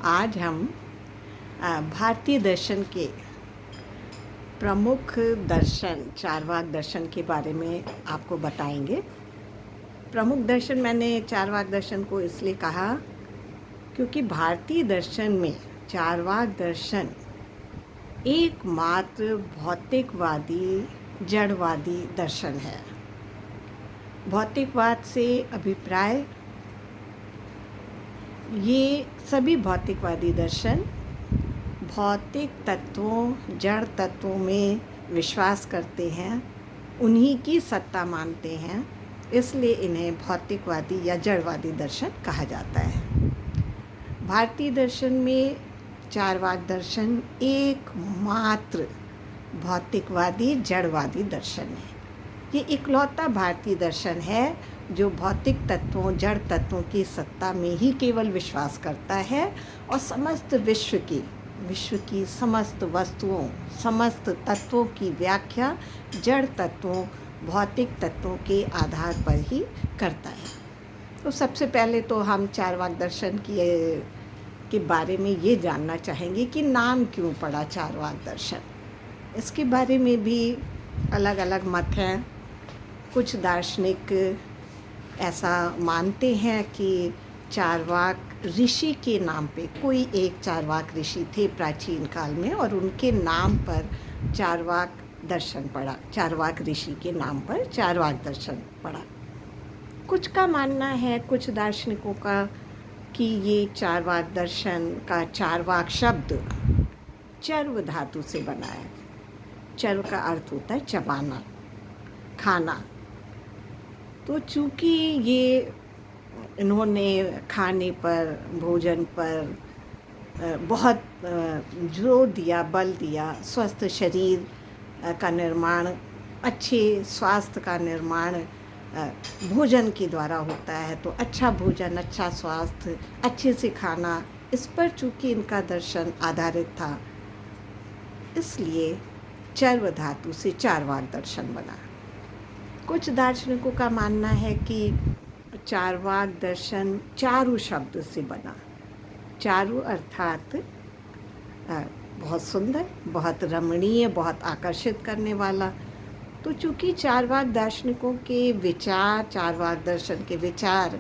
आज हम भारतीय दर्शन के प्रमुख दर्शन चारवाक दर्शन के बारे में आपको बताएंगे। प्रमुख दर्शन मैंने चारवाक दर्शन को इसलिए कहा क्योंकि भारतीय दर्शन में चारवाक दर्शन एकमात्र भौतिकवादी जड़वादी दर्शन है। भौतिकवाद से अभिप्राय ये सभी भौतिकवादी दर्शन भौतिक तत्वों जड़ तत्वों में विश्वास करते हैं, उन्हीं की सत्ता मानते हैं, इसलिए इन्हें भौतिकवादी या जड़वादी दर्शन कहा जाता है। भारतीय दर्शन में चारवाक दर्शन एकमात्र भौतिकवादी जड़वादी दर्शन है। ये इकलौता भारतीय दर्शन है जो भौतिक तत्वों जड़ तत्वों की सत्ता में ही केवल विश्वास करता है और समस्त विश्व की समस्त वस्तुओं समस्त तत्वों की व्याख्या जड़ तत्वों भौतिक तत्वों के आधार पर ही करता है। तो सबसे पहले तो हम चारवाक दर्शन के बारे में ये जानना चाहेंगे कि नाम क्यों पड़ा चारवाक दर्शन। इसके बारे में भी अलग अलग मत हैं। कुछ दार्शनिक ऐसा मानते हैं कि चारवाक ऋषि के नाम पे कोई एक चारवाक ऋषि थे प्राचीन काल में और उनके नाम पर चारवाक दर्शन पड़ा, चारवाक ऋषि के नाम पर चारवाक दर्शन पड़ा। कुछ का मानना है, कुछ दार्शनिकों का, कि ये चारवाक दर्शन का चारवाक शब्द चर्व धातु से बना है। चर्व का अर्थ होता है चबाना, खाना। तो चूँकि ये इन्होंने खाने पर भोजन पर बहुत जोर दिया, बल दिया, स्वस्थ शरीर का निर्माण, अच्छे स्वास्थ्य का निर्माण भोजन के द्वारा होता है। तो अच्छा भोजन, अच्छा स्वास्थ्य, अच्छे से खाना, इस पर चूँकि इनका दर्शन आधारित था, इसलिए चर्व धातु से चारवाक दर्शन बना। कुछ दार्शनिकों का मानना है कि चारवाक दर्शन चारु शब्द से बना। चारु अर्थात बहुत सुंदर, बहुत रमणीय, बहुत आकर्षित करने वाला। तो चूँकि चारवाक दार्शनिकों के विचार, चारवाक दर्शन के विचार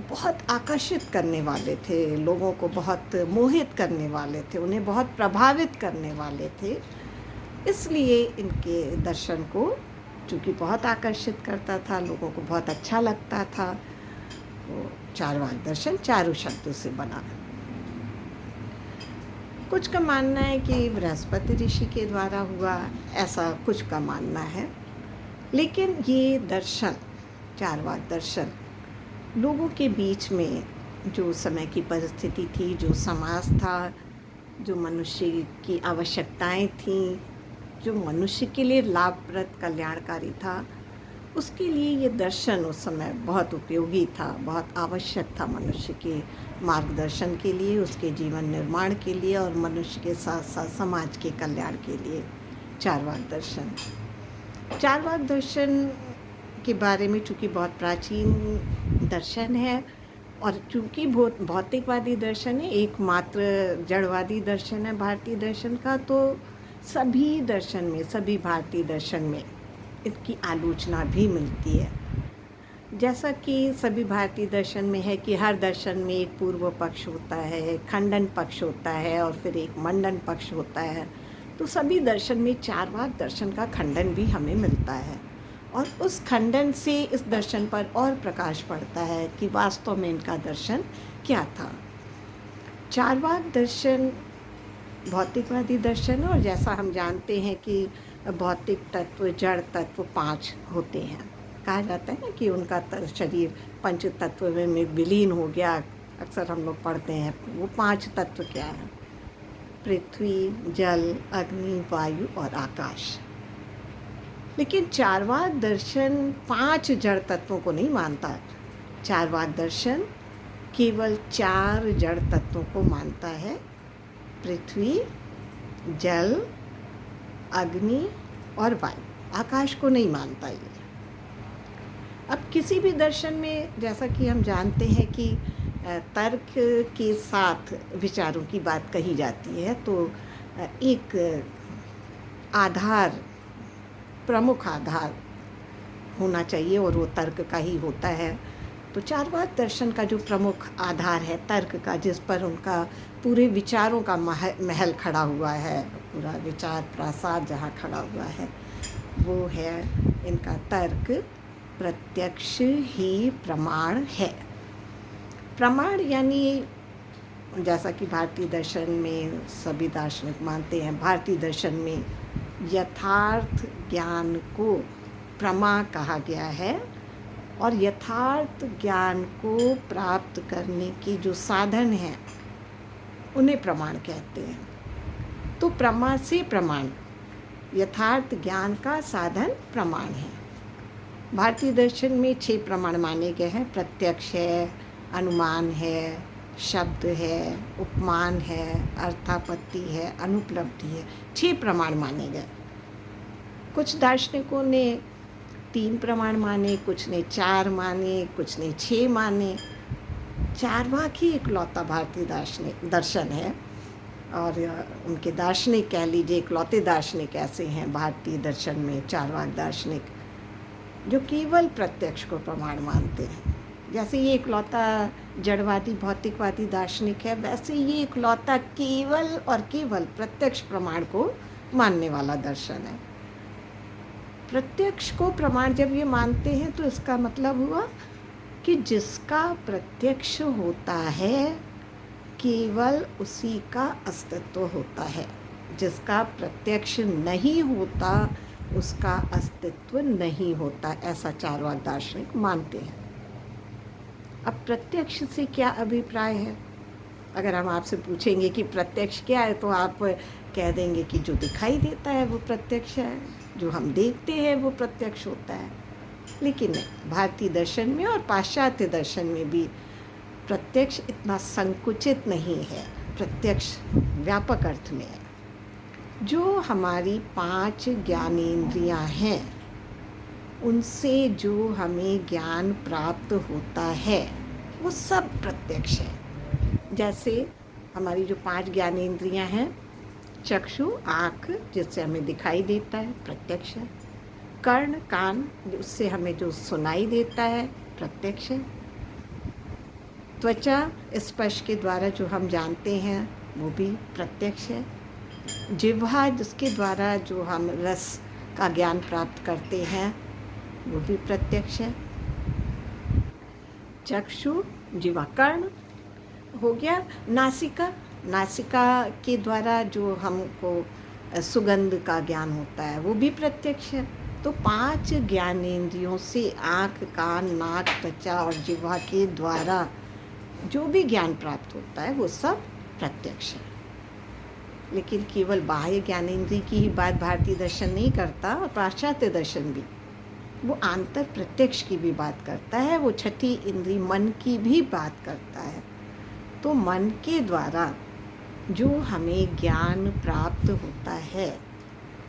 बहुत आकर्षित करने वाले थे, लोगों को बहुत मोहित करने वाले थे, उन्हें बहुत प्रभावित करने वाले थे, इसलिए इनके दर्शन को चूँकि बहुत आकर्षित करता था, लोगों को बहुत अच्छा लगता था, तो चारवाक दर्शन चारु शब्दों से बना। कुछ का मानना है कि बृहस्पति ऋषि के द्वारा हुआ, ऐसा कुछ का मानना है। लेकिन ये दर्शन, चारवाक दर्शन, लोगों के बीच में जो समय की परिस्थिति थी, जो समाज था, जो मनुष्य की आवश्यकताएं थीं, जो मनुष्य के लिए लाभप्रद कल्याणकारी था, उसके लिए ये दर्शन उस समय बहुत उपयोगी था, बहुत आवश्यक था मनुष्य के मार्गदर्शन के लिए, उसके जीवन निर्माण के लिए और मनुष्य के साथ साथ समाज के कल्याण के लिए। चारवाक दर्शन, चारवाक दर्शन के बारे में चूँकि बहुत प्राचीन दर्शन है और चूँकि भौतिकवादी दर्शन है, एकमात्र जड़वादी दर्शन है भारतीय दर्शन का, तो सभी दर्शन में, सभी भारतीय दर्शन में इसकी आलोचना भी मिलती है। जैसा कि सभी भारतीय दर्शन में है कि हर दर्शन में एक पूर्व पक्ष होता है, खंडन पक्ष होता है और फिर एक मंडन पक्ष होता है। तो सभी दर्शन में चारवाक दर्शन का खंडन भी हमें मिलता है और उस खंडन से इस दर्शन पर और प्रकाश पड़ता है कि वास्तव में इनका दर्शन क्या था। चारवाक दर्शन भौतिकवादी दर्शन है और जैसा हम जानते हैं कि भौतिक तत्व जड़ तत्व 5 होते हैं। कहा जाता है ना कि उनका शरीर पंच तत्व में विलीन हो गया। अक्सर हम लोग पढ़ते हैं वो 5 तत्व क्या है? पृथ्वी, जल, अग्नि, वायु और आकाश। लेकिन चारवाक दर्शन 5 जड़ तत्वों को नहीं मानता। चारवाक दर्शन केवल 4 जड़ तत्वों को मानता है, पृथ्वी, जल, अग्नि और वायु। आकाश को नहीं मानता ये। अब किसी भी दर्शन में जैसा कि हम जानते हैं कि तर्क के साथ विचारों की बात कही जाती है तो एक आधार, प्रमुख आधार होना चाहिए और वो तर्क का ही होता है। तो चारवाक दर्शन का जो प्रमुख आधार है तर्क का, जिस पर उनका पूरे विचारों का महल खड़ा हुआ है, पूरा विचार प्रासाद जहाँ खड़ा हुआ है, वो है इनका तर्क प्रत्यक्ष ही प्रमाण है। प्रमाण यानी जैसा कि भारतीय दर्शन में सभी दार्शनिक मानते हैं, भारतीय दर्शन में यथार्थ ज्ञान को प्रमा कहा गया है और यथार्थ ज्ञान को प्राप्त करने के जो साधन हैं उन्हें प्रमाण कहते हैं। तो प्रमा से प्रमाण, यथार्थ ज्ञान का साधन प्रमाण है। भारतीय दर्शन में 6 प्रमाण माने गए हैं। प्रत्यक्ष है, अनुमान है, शब्द है, उपमान है, अर्थापत्ति है, अनुपलब्धि है। 6 प्रमाण माने गए। कुछ दार्शनिकों ने 3 प्रमाण माने, कुछ ने 4 माने, कुछ ने 6 माने। चारवाक ही इकलौता भारतीय दर्शन है और उनके दार्शनिक कह लीजिए, इकलौते दार्शनिक ऐसे हैं भारतीय दर्शन में, चारवाक दार्शनिक, जो केवल प्रत्यक्ष को प्रमाण मानते हैं। जैसे ये इकलौता जड़वादी भौतिकवादी दार्शनिक है, वैसे ये इकलौता केवल और केवल प्रत्यक्ष प्रमाण को मानने वाला दर्शन है। प्रत्यक्ष को प्रमाण जब ये मानते हैं तो इसका मतलब हुआ कि जिसका प्रत्यक्ष होता है केवल उसी का अस्तित्व होता है, जिसका प्रत्यक्ष नहीं होता उसका अस्तित्व नहीं होता, ऐसा चारवाक दार्शनिक मानते हैं। अब प्रत्यक्ष से क्या अभिप्राय है? अगर हम आपसे पूछेंगे कि प्रत्यक्ष क्या है तो आप कह देंगे कि जो दिखाई देता है वो प्रत्यक्ष है, जो हम देखते हैं वो प्रत्यक्ष होता है। लेकिन नहीं, भारतीय दर्शन में और पाश्चात्य दर्शन में भी प्रत्यक्ष इतना संकुचित नहीं है, प्रत्यक्ष व्यापक अर्थ में है। जो हमारी 5 ज्ञानेंद्रियां हैं उनसे जो हमें ज्ञान प्राप्त होता है वो सब प्रत्यक्ष है। जैसे हमारी जो 5 ज्ञानेंद्रियां हैं, चक्षु आँख जिससे हमें दिखाई देता है प्रत्यक्ष है, कर्ण कान उससे हमें जो सुनाई देता है प्रत्यक्ष है, त्वचा स्पर्श के द्वारा जो हम जानते हैं वो भी प्रत्यक्ष है, जिह्वा जिसके द्वारा जो हम रस का ज्ञान प्राप्त करते हैं वो भी प्रत्यक्ष है। चक्षु, जिह्वा, कर्ण हो गया। नासिका, नासिका के द्वारा जो हमको सुगंध का ज्ञान होता है वो भी प्रत्यक्ष है। तो 5 ज्ञानेंद्रियों से आँख, कान, नाक, त्वचा और जिह्वा के द्वारा जो भी ज्ञान प्राप्त होता है वो सब प्रत्यक्ष है। लेकिन केवल बाह्य ज्ञानेंद्रिय की ही बात भारतीय दर्शन नहीं करता और पाश्चात्य दर्शन भी, वो आंतर प्रत्यक्ष की भी बात करता है, वो छठी इंद्रिय मन की भी बात करता है। तो मन के द्वारा जो हमें ज्ञान प्राप्त होता है,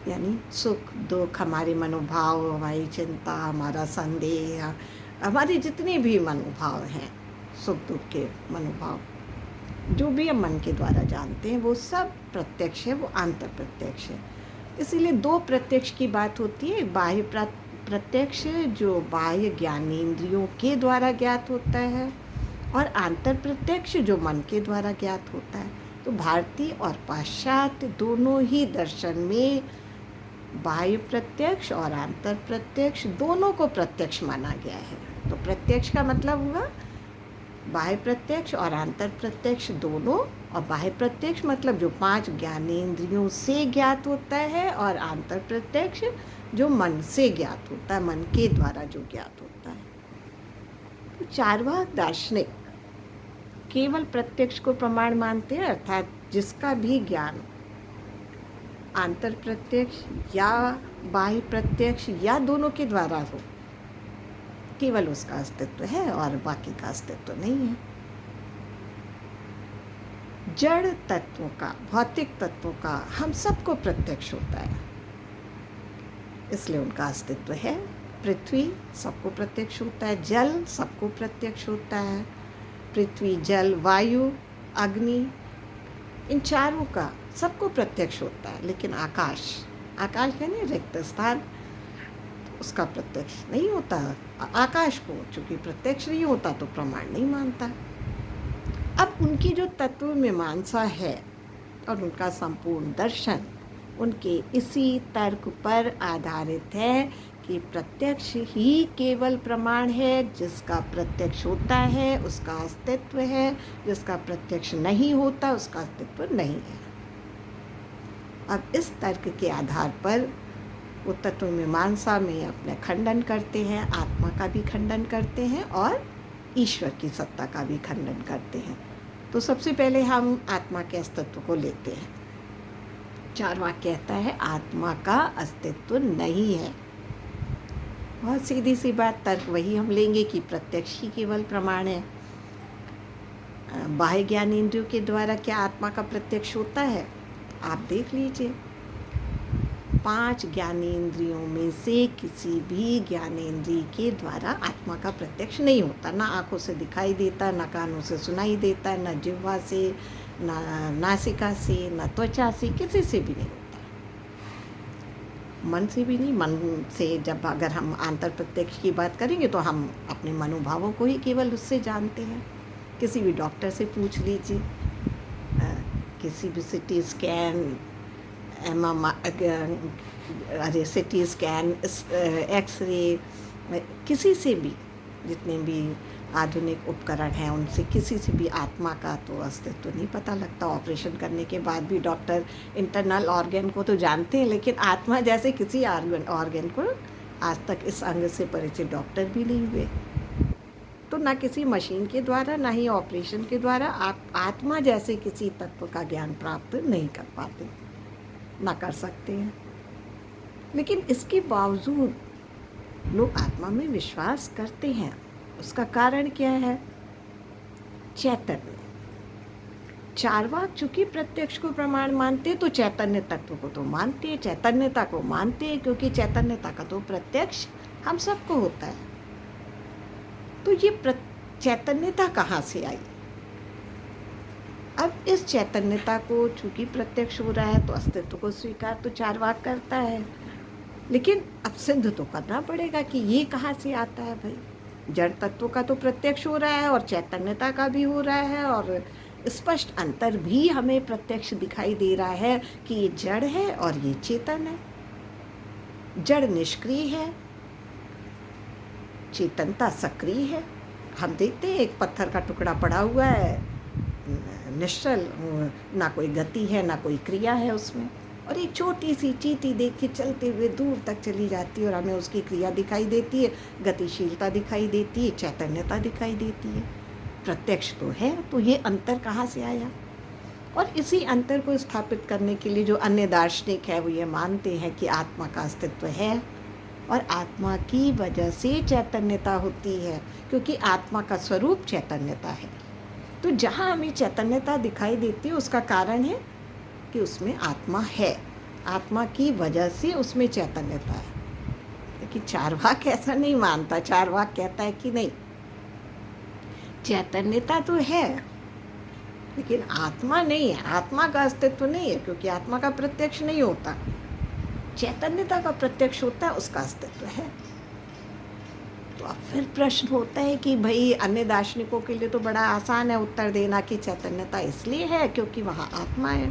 यानी सुख दुख, हमारे मनोभाव, हमारी चिंता, हमारा संदेह, हमारे जितने भी मनोभाव हैं, सुख दुख के मनोभाव जो भी हम मन के द्वारा जानते हैं वो सब प्रत्यक्ष है, वो आंतर प्रत्यक्ष है। इसीलिए 2 प्रत्यक्ष की बात होती है, बाह्य प्रत्यक्ष जो बाह्य ज्ञानेंद्रियों के द्वारा ज्ञात होता है और आंतर प्रत्यक्ष जो मन के द्वारा ज्ञात होता है। तो भारतीय और पाश्चात्य दोनों ही दर्शन में बाह्य प्रत्यक्ष और आंतर प्रत्यक्ष दोनों को प्रत्यक्ष माना गया है। तो प्रत्यक्ष का मतलब हुआ बाह्य प्रत्यक्ष और आंतर प्रत्यक्ष दोनों, और बाह्य प्रत्यक्ष मतलब जो 5 ज्ञानेंद्रियों से ज्ञात होता है और आंतर प्रत्यक्ष जो मन से ज्ञात होता है, मन के द्वारा जो ज्ञात होता है। तो चारवाक दार्शनिक केवल प्रत्यक्ष को प्रमाण मानते हैं, अर्थात जिसका भी ज्ञान आंतर प्रत्यक्ष या बाह्य प्रत्यक्ष या दोनों के द्वारा हो, केवल उसका अस्तित्व है और बाकी का अस्तित्व नहीं है। जड़ तत्वों का, भौतिक तत्वों का हम सबको प्रत्यक्ष होता है, इसलिए उनका अस्तित्व है। पृथ्वी सबको प्रत्यक्ष होता है, जल सबको प्रत्यक्ष होता है, पृथ्वी, जल, वायु, अग्नि, इन चारों का सबको प्रत्यक्ष होता है, लेकिन आकाश, आकाश यानी रिक्त स्थान, उसका प्रत्यक्ष नहीं होता। आकाश को चूंकि प्रत्यक्ष नहीं होता तो प्रमाण नहीं मानता। अब उनकी जो तत्व मीमांसा है और उनका संपूर्ण दर्शन उनके इसी तर्क पर आधारित है कि प्रत्यक्ष ही केवल प्रमाण है, जिसका प्रत्यक्ष होता है उसका अस्तित्व है, जिसका प्रत्यक्ष नहीं होता उसका अस्तित्व नहीं है। अब इस तर्क के आधार पर वो तत्व मीमांसा में अपने खंडन करते हैं, आत्मा का भी खंडन करते हैं और ईश्वर की सत्ता का भी खंडन करते हैं। तो सबसे पहले हम आत्मा के अस्तित्व को लेते हैं। चार्वाक कहता है आत्मा का अस्तित्व नहीं है। बहुत सीधी सी बात, तर्क वही हम लेंगे कि प्रत्यक्ष ही केवल प्रमाण है। बाह्य ज्ञान इंद्रियों के द्वारा क्या आत्मा का प्रत्यक्ष होता है? आप देख लीजिए, 5 ज्ञानेंद्रियों में से किसी भी ज्ञानेंद्रिय के द्वारा आत्मा का प्रत्यक्ष नहीं होता। ना आँखों से दिखाई देता, ना कानों से सुनाई देता, ना जिह्वा से, ना नासिका से, ना त्वचा से, किसी से भी नहीं होता। मन से भी नहीं। मन से जब अगर हम आंतर प्रत्यक्ष की बात करेंगे तो हम अपने मनोभावों को ही केवल उससे जानते हैं। किसी भी डॉक्टर से पूछ लीजिए, किसी भी CT scan, CT scan, x-ray, किसी से भी, जितने भी आधुनिक उपकरण हैं उनसे किसी से भी आत्मा का तो अस्तित्व नहीं पता लगता। ऑपरेशन करने के बाद भी डॉक्टर इंटरनल ऑर्गन को तो जानते हैं, लेकिन आत्मा जैसे किसी ऑर्गन को आज तक इस अंग से परिचित डॉक्टर भी नहीं हुए। तो ना किसी मशीन के द्वारा, ना ही ऑपरेशन के द्वारा आप आत्मा जैसे किसी तत्व का ज्ञान प्राप्त नहीं कर पाते, ना कर सकते हैं। लेकिन इसके बावजूद लोग आत्मा में विश्वास करते हैं। उसका कारण क्या है? चैतन्य। चार्वाक चूंकि प्रत्यक्ष को प्रमाण मानते तो चैतन्य तत्व को तो मानते हैं, चैतन्यता को मानते हैं, क्योंकि चैतन्यता का तो प्रत्यक्ष हम सबको होता है। तो ये चैतन्यता कहाँ से आई? अब इस चैतन्यता को चूंकि प्रत्यक्ष हो रहा है तो अस्तित्व को स्वीकार तो चार्वाक करता है, लेकिन अब सिद्ध तो करना पड़ेगा कि ये कहाँ से आता है भाई। जड़ तत्व का तो प्रत्यक्ष हो रहा है और चैतन्यता का भी हो रहा है, और स्पष्ट अंतर भी हमें प्रत्यक्ष दिखाई दे रहा है कि ये जड़ है और ये चेतन है। जड़ निष्क्रिय है, चेतनता सक्रिय है। हम देखते हैं एक पत्थर का टुकड़ा पड़ा हुआ है, निश्चल, ना कोई गति है ना कोई क्रिया है उसमें, और एक छोटी सी चींटी देख के चलते हुए दूर तक चली जाती है और हमें उसकी क्रिया दिखाई देती है, गतिशीलता दिखाई देती है, चैतन्यता दिखाई देती है। प्रत्यक्ष तो है, तो ये अंतर कहाँ से आया? और इसी अंतर को स्थापित करने के लिए जो अन्य दार्शनिक है वो ये मानते हैं कि आत्मा का अस्तित्व है और आत्मा की वजह से चैतन्यता होती है, क्योंकि आत्मा का स्वरूप चैतन्यता है। तो जहाँ हमें चैतन्यता दिखाई देती है उसका कारण है कि उसमें आत्मा है, आत्मा की वजह से उसमें चैतन्यता है। लेकिन चार्वाक ऐसा नहीं मानता। चार्वाक कहता है कि नहीं, चैतन्यता तो है लेकिन आत्मा नहीं है, आत्मा का अस्तित्व नहीं है, क्योंकि आत्मा का प्रत्यक्ष नहीं होता। चैतन्यता का प्रत्यक्ष होता है, उसका अस्तित्व है। तो अब फिर प्रश्न होता है कि भाई अन्य दार्शनिकों के लिए तो बड़ा आसान है उत्तर देना कि चैतन्यता इसलिए है क्योंकि वहाँ आत्मा है।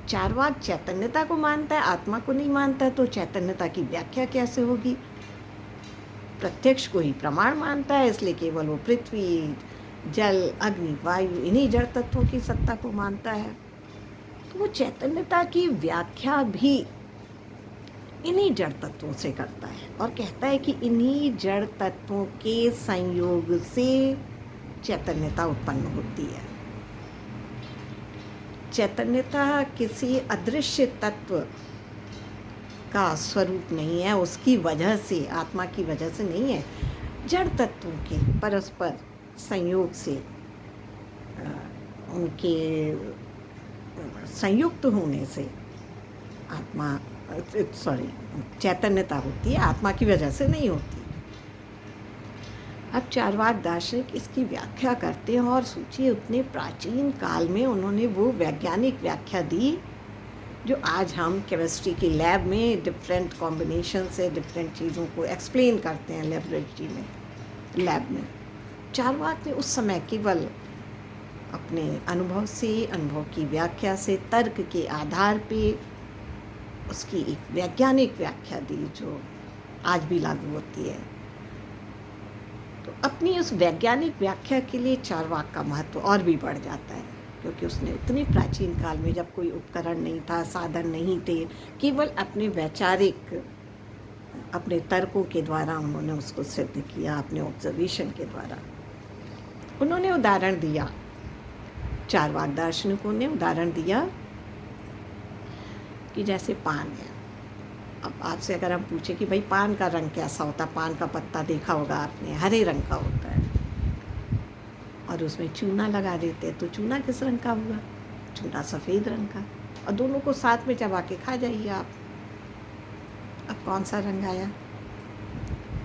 चार्वाक चैतन्यता को मानता है, आत्मा को नहीं मानता, तो चैतन्यता की व्याख्या कैसे होगी? प्रत्यक्ष को ही प्रमाण मानता है, इसलिए केवल वो पृथ्वी, जल, अग्नि, वायु, इन्हीं जड़ तत्वों की सत्ता को मानता है। तो वो चैतन्यता की व्याख्या भी इन्हीं जड़ तत्वों से करता है और कहता है कि इन्हीं जड़ तत्वों के संयोग से चैतन्यता उत्पन्न होती है। चैतन्यता किसी अदृश्य तत्व का स्वरूप नहीं है, उसकी वजह से, आत्मा की वजह से नहीं है। जड़ तत्वों के परस्पर संयोग से, उनके संयुक्त होने से आत्मा चैतन्यता होती है, आत्मा की वजह से नहीं होती। अब चार्वाक दार्शनिक इसकी व्याख्या करते हैं और सोचिए उतने प्राचीन काल में उन्होंने वो वैज्ञानिक व्याख्या दी जो आज हम केमिस्ट्री की लैब में डिफरेंट कॉम्बिनेशन से डिफरेंट चीज़ों को एक्सप्लेन करते हैं लेबोरेटरी में, लैब में। चार्वाक ने उस समय केवल अपने अनुभव से, अनुभव की व्याख्या से, तर्क के आधार पे उसकी एक वैज्ञानिक व्याख्या दी जो आज भी लागू होती है। तो अपनी उस वैज्ञानिक व्याख्या के लिए चार्वाक का महत्व और भी बढ़ जाता है, क्योंकि उसने इतने प्राचीन काल में जब कोई उपकरण नहीं था, साधन नहीं थे, केवल अपने वैचारिक, अपने तर्कों के द्वारा उन्होंने उसको सिद्ध किया, अपने ऑब्जर्वेशन के द्वारा। उन्होंने उदाहरण दिया, चार्वाक दार्शनिकों ने उदाहरण दिया कि जैसे पान है। अब आपसे अगर हम पूछे कि भाई पान का रंग कैसा होता है, पान का पत्ता देखा होगा आपने, हरे रंग का होता है, और उसमें चूना लगा देते हैं तो चूना किस रंग का हुआ? चूना सफ़ेद रंग का। और दोनों को साथ में चबा के खा जाइए आप, अब कौन सा रंग आया?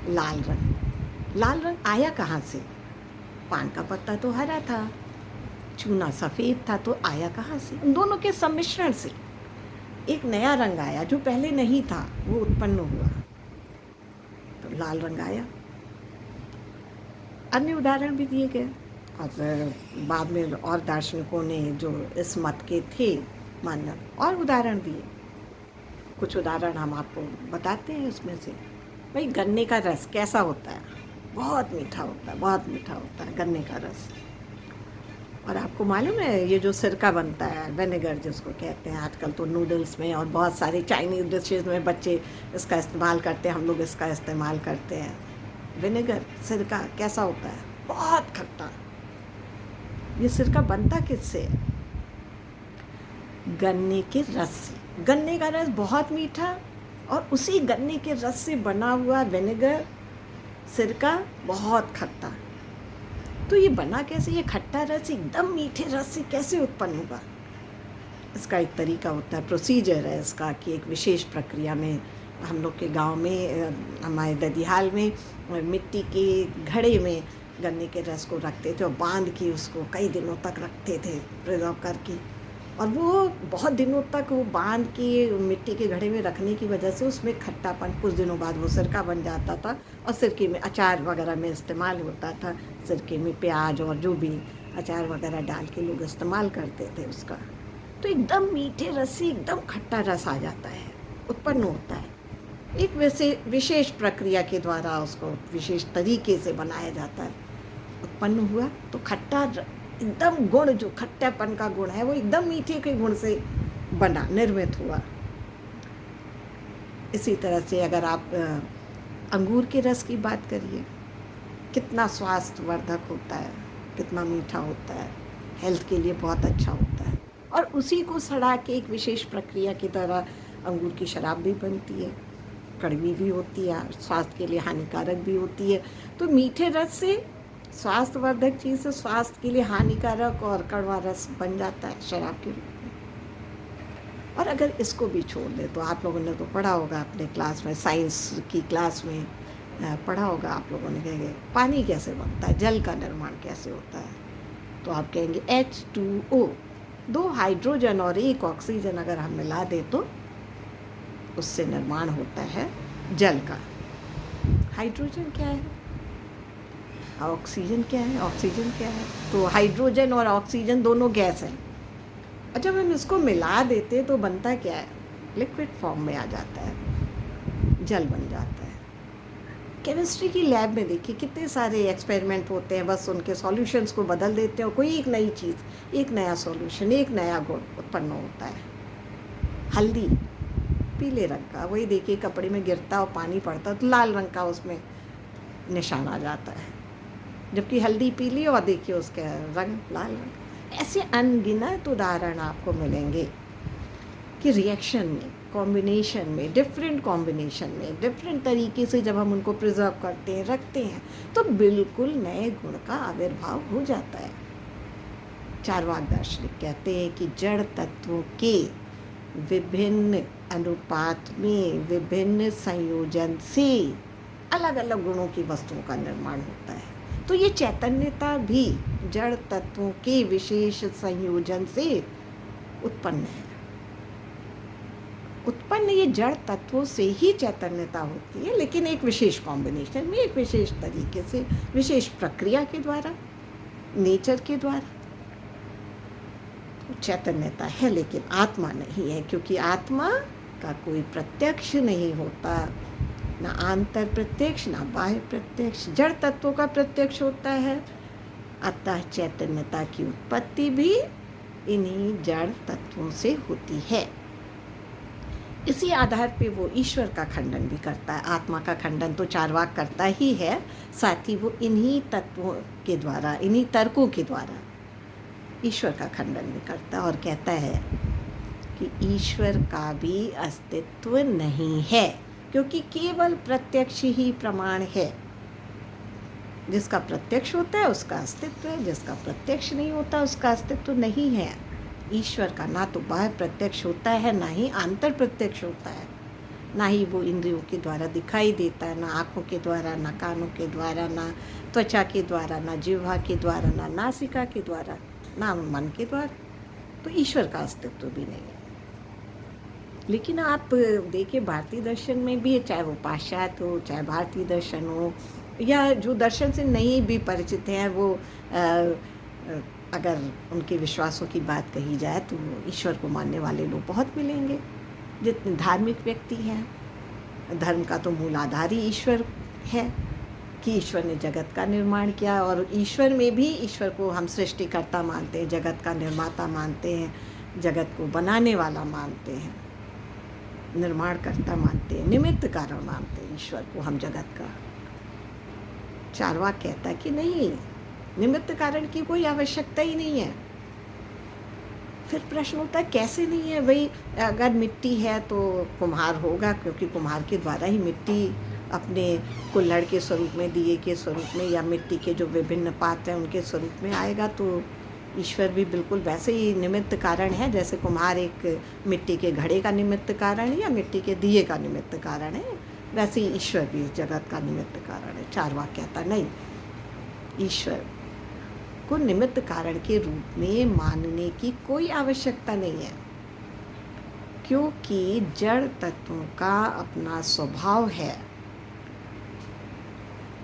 लाल रंग। लाल रंग आया कहाँ से? पान का पत्ता तो हरा था, चूना सफ़ेद था, तो आया कहाँ से? उन दोनों के सम्मिश्रण से एक नया रंग आया जो पहले नहीं था, वो उत्पन्न हुआ, तो लाल रंग आया। अन्य उदाहरण भी दिए गए और बाद में और दार्शनिकों ने जो इस मत के थे मानना और उदाहरण दिए। कुछ उदाहरण हम आपको बताते हैं उसमें से। भाई गन्ने का रस कैसा होता है? बहुत मीठा होता है, बहुत मीठा होता है गन्ने का रस। और आपको मालूम है ये जो सिरका बनता है, विनेगर जिसको कहते हैं, आजकल तो नूडल्स में और बहुत सारे चाइनीज़ डिशेज़ में बच्चे इसका इस्तेमाल करते हैं, हम लोग इसका इस्तेमाल करते हैं। विनेगर, सिरका कैसा होता है? बहुत खट्टा। ये सिरका बनता किससे है? गन्ने के रस से। गन्ने का रस बहुत मीठा और उसी गन्ने के रस से बना हुआ विनेगर, सिरका बहुत खट्टा। तो ये बना कैसे? ये खट्टा रस एकदम मीठे रस से कैसे उत्पन्न हुआ? इसका एक तरीका होता है, प्रोसीजर है इसका कि एक विशेष प्रक्रिया में हम लोग के गांव में, हमारे ददिहाल में मिट्टी के घड़े में गन्ने के रस को रखते थे और बांध के उसको कई दिनों तक रखते थे प्रिजर्व करके। और वो बहुत दिनों तक वो बांध के मिट्टी के घड़े में रखने की वजह से उसमें खट्टापन, कुछ दिनों बाद वो सिरका बन जाता था और सिरके में अचार वगैरह में इस्तेमाल होता था। सिरके में प्याज और जो भी अचार वगैरह डाल के लोग इस्तेमाल करते थे उसका। तो एकदम मीठे रस से एकदम खट्टा रस आ जाता है, उत्पन्न होता है। एक विशेष प्रक्रिया के द्वारा उसको विशेष तरीके से बनाया जाता है। उत्पन्न हुआ तो खट्टा एकदम गुण, जो खट्टापन का गुण है वो एकदम मीठे के गुण से बना, निर्मित हुआ। इसी तरह से अगर आप अंगूर के रस की बात करिए, कितना स्वास्थ्यवर्धक होता है, कितना मीठा होता है, हेल्थ के लिए बहुत अच्छा होता है। और उसी को सड़ा के एक विशेष प्रक्रिया की तरह अंगूर की शराब भी बनती है, कड़वी भी होती है, स्वास्थ्य के लिए हानिकारक भी होती है। तो मीठे रस से, स्वास्थ्यवर्धक चीज़ से स्वास्थ्य के लिए हानिकारक और कड़वा रस बन जाता है शराब के रूप में। और अगर इसको भी छोड़ दे तो आप लोगों ने तो पढ़ा होगा अपने क्लास में, साइंस की क्लास में पढ़ा होगा आप लोगों ने, कहेंगे पानी कैसे बनता है, जल का निर्माण कैसे होता है, तो आप कहेंगे H2O, 2 हाइड्रोजन और 1 ऑक्सीजन अगर हम मिला दें तो उससे निर्माण होता है जल का। हाइड्रोजन क्या है? ऑक्सीजन क्या है? ऑक्सीजन क्या है? तो हाइड्रोजन और ऑक्सीजन दोनों गैस हैं, और जब हम इसको मिला देते तो बनता क्या है? लिक्विड फॉर्म में आ जाता है, जल बन जाता है। केमिस्ट्री की लैब में देखिए कितने सारे एक्सपेरिमेंट होते हैं, बस उनके सॉल्यूशंस को बदल देते हैं और कोई एक नई चीज़, एक नया सॉल्यूशन, एक नया गुण उत्पन्न होता है। हल्दी पीले रंग का, वही देखिए कपड़े में गिरता और पानी पड़ता तो लाल रंग का उसमें निशान आ जाता है, जबकि हल्दी पीली और देखिए उसका रंग लाल रंग। ऐसे अनगिनत उदाहरण आपको मिलेंगे कि रिएक्शन में, कॉम्बिनेशन में, डिफरेंट कॉम्बिनेशन में, डिफरेंट तरीके से जब हम उनको प्रिजर्व करते हैं, रखते हैं, तो बिल्कुल नए गुण का आविर्भाव हो जाता है। चार्वाक दार्शनिक कहते हैं कि जड़ तत्वों के विभिन्न अनुपात में, विभिन्न संयोजन से अलग अलग गुणों की वस्तुओं का निर्माण होता है। तो ये चैतन्यता भी जड़ तत्वों के विशेष संयोजन से उत्पन्न है। उत्पन्न ये जड़ तत्वों से ही चैतन्यता होती है, लेकिन एक विशेष कॉम्बिनेशन में, एक विशेष तरीके से, विशेष प्रक्रिया के द्वारा, नेचर के द्वारा तो चैतन्यता है, लेकिन आत्मा नहीं है, क्योंकि आत्मा का कोई प्रत्यक्ष नहीं होता, ना आंतर प्रत्यक्ष ना बाह्य प्रत्यक्ष। जड़ तत्वों का प्रत्यक्ष होता है, अतः चैतन्यता की उत्पत्ति भी इन्हीं जड़ तत्वों से होती है। इसी आधार पे वो ईश्वर का खंडन भी करता है। आत्मा का खंडन तो चार्वाक करता ही है, साथ ही वो इन्हीं तत्वों के द्वारा, इन्हीं तर्कों के द्वारा ईश्वर का खंडन भी करता है और कहता है कि ईश्वर का भी अस्तित्व नहीं है, क्योंकि केवल प्रत्यक्ष ही प्रमाण है। जिसका प्रत्यक्ष होता है उसका अस्तित्व है, जिसका प्रत्यक्ष नहीं होता उसका अस्तित्व नहीं है। ईश्वर का ना तो बाह्य प्रत्यक्ष होता है, ना ही आंतर प्रत्यक्ष होता है, ना ही वो इंद्रियों के द्वारा दिखाई देता है, ना आँखों के द्वारा, ना कानों के द्वारा, ना त्वचा के द्वारा, ना जिह्वा के द्वारा, ना नासिका के द्वारा, ना मन के द्वारा। तो ईश्वर का अस्तित्व भी नहीं है। लेकिन आप देखिए भारतीय दर्शन में भी, चाहे वो पाश्चात्य हो, चाहे भारतीय दर्शन हो, या जो दर्शन से नहीं भी परिचित हैं, वो अगर उनके विश्वासों की बात कही जाए तो ईश्वर को मानने वाले लोग बहुत मिलेंगे। जितने धार्मिक व्यक्ति हैं, धर्म का तो मूल आधार ही ईश्वर है कि ईश्वर ने जगत का निर्माण किया, और ईश्वर में भी ईश्वर को हम सृष्टिकर्ता मानते हैं, जगत का निर्माता मानते हैं, जगत को बनाने वाला मानते हैं, निर्माणकर्ता मानते हैं, निमित्त कारण मानते हैं ईश्वर को हम जगत का। चार्वाक कहता है कि नहीं, निमित्त कारण की कोई आवश्यकता ही नहीं है। फिर प्रश्न होता है कैसे नहीं है भाई? अगर मिट्टी है तो कुम्हार होगा, क्योंकि कुम्हार के द्वारा ही मिट्टी अपने कुल्हड़ के स्वरूप में, दिए के स्वरूप में, या मिट्टी के जो विभिन्न पात्र हैं उनके स्वरूप में आएगा। तो ईश्वर भी बिल्कुल वैसे ही निमित्त कारण है, जैसे कुम्हार एक मिट्टी के घड़े का निमित्त कारण है या मिट्टी के दिए का निमित्त कारण है, वैसे ही ईश्वर भी जगत का निमित्त कारण है। चार्वाक कहता नहीं, ईश्वर को निमित्त कारण के रूप में मानने की कोई आवश्यकता नहीं है, क्योंकि जड़ तत्वों का अपना स्वभाव है।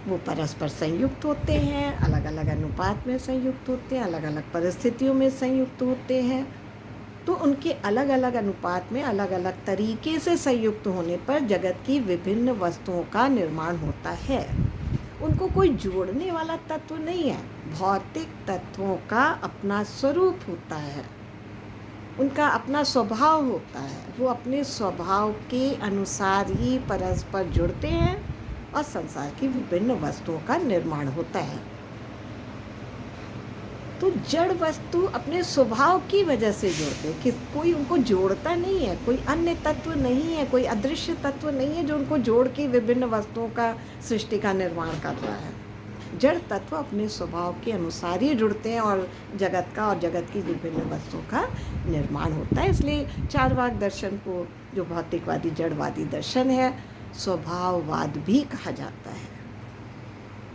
वो परस्पर संयुक्त होते हैं, अलग अलग अनुपात में संयुक्त होते हैं, अलग अलग परिस्थितियों में संयुक्त होते हैं। तो उनके अलग अलग अनुपात में, अलग अलग तरीके से संयुक्त होने पर जगत की विभिन्न वस्तुओं का निर्माण होता है। उनको कोई जोड़ने वाला तत्व नहीं है। भौतिक तत्वों का अपना स्वरूप होता है, उनका अपना स्वभाव होता है। वो अपने स्वभाव के अनुसार ही परस्पर जुड़ते हैं और संसार की विभिन्न वस्तुओं का निर्माण होता है। तो जड़ वस्तु अपने स्वभाव की वजह से जुड़ते हैं, कि कोई उनको जोड़ता नहीं है, कोई अन्य तत्व नहीं है, कोई अदृश्य तत्व नहीं है जो उनको जोड़ के विभिन्न वस्तुओं का, सृष्टि का निर्माण कर रहा है। जड़ तत्व अपने स्वभाव के अनुसार ही जुड़ते हैं और जगत का और जगत की विभिन्न वस्तुओं का निर्माण होता है। इसलिए चार्वाक दर्शन को, जो भौतिकवादी जड़वादी दर्शन है, स्वभाववाद भी कहा जाता है।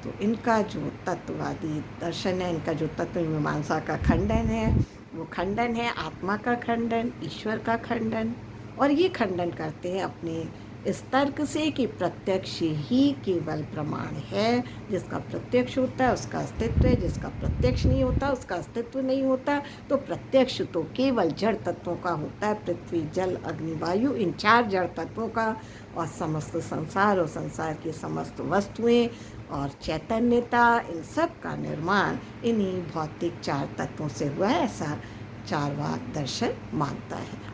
तो इनका जो तत्ववादी दर्शन है, इनका जो तत्व मीमांसा का खंडन है, वो खंडन है आत्मा का खंडन, ईश्वर का खंडन। और ये खंडन करते हैं अपने इस तर्क से कि प्रत्यक्ष ही केवल प्रमाण है। जिसका प्रत्यक्ष होता है उसका अस्तित्व है, जिसका प्रत्यक्ष नहीं होता उसका अस्तित्व नहीं होता। तो प्रत्यक्ष तो केवल जड़ तत्वों का होता है, पृथ्वी जल अग्नि वायु, इन 4 जड़ तत्वों का, और समस्त संसार और संसार की समस्त वस्तुएं और चैतन्यता, इन सब का निर्माण इन्हीं भौतिक 4 तत्वों से हुआ है, ऐसा चार्वाक दर्शन मानता है।